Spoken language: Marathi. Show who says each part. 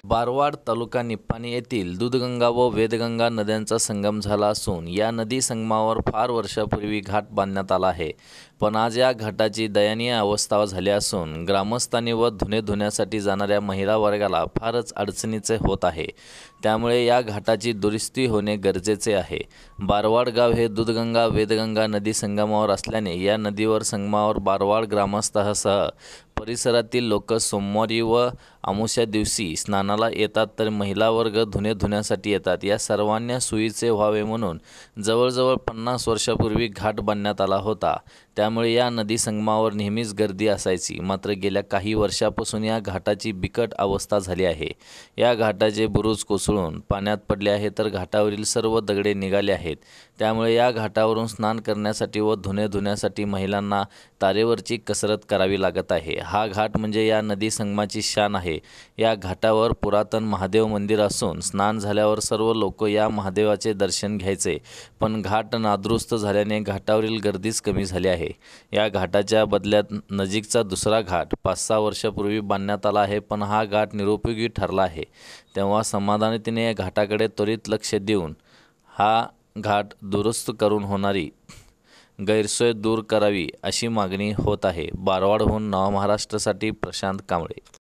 Speaker 1: बारवाड तालुका निपाणी येथील दूधगंगा व वेदगंगा नद्यांचा संगम झाला असून या नदी संगमावर फार वर्षापूर्वी घाट बांधण्यात आला आहे। पण आज या घाटाची दयनीय अवस्था झाली असून ग्रामस्थांनी व धुणे धुण्यासाठी जाणाऱ्या महिला वर्गाला फारच अडचणीचे होत आहे। त्यामुळे या घाटाची दुरुस्ती होणे गरजेचे आहे। बारवाड गाव हे दूधगंगा वेदगंगा नदी संगमावर असल्याने या नदीवर संगमावर बारवाड ग्रामस्थासह परिसरातील लोक सोमवारी व अमावास्या दिवशी स्नानाला येतात, तर महिला वर्ग धुणे धुण्यासाठी येतात। या सर्वांना सोयीचे व्हावे म्हणून जवळजवळ 50 वर्षापूर्वी घाट बांधण्यात आला होता। त्यामुळे या नदी संगमावर नेहमीच गर्दी असायची। मात्र गेल्या काही वर्षापासून या घाटाची बिकट अवस्था झाली आहे। या घाटाचे बुरुज कोसळून पाण्यात पडले आहे, तर घाटावरील सर्व दगडे निघाले आहेत। त्यामुळे या घाटावरून स्नान करण्यासाठी व धुणे धुण्यासाठी महिलांना तारेवरची कसरत करावी लागत आहे। हा घाट म्हणजे या नदी संगमाची शान आहे। या घाटावर पुरातन महादेव मंदिर असून स्नान झाल्यावर सर्व लोक या महादेवाचे दर्शन घ्यायचे, पण घाट नादुरुस्त झाल्याने घाटावरील गर्दीच कमी झाली आहे। या घाटाच्या बदल्यात नजीकचा दुसरा घाट 5-6 वर्षापूर्वी बांधण्यात आला आहे, पण हा घाट निरुपयोगी ठरला आहे। तेव्हा समाधानतेने या घाटाकडे त्वरित लक्ष देऊन हा घाट दुरुस्त करून होणारी गैरसोय दूर करावी अशी मागणी होत आहे। बारवाडहून नवा महाराष्ट्रासाठी प्रशांत कांबळे।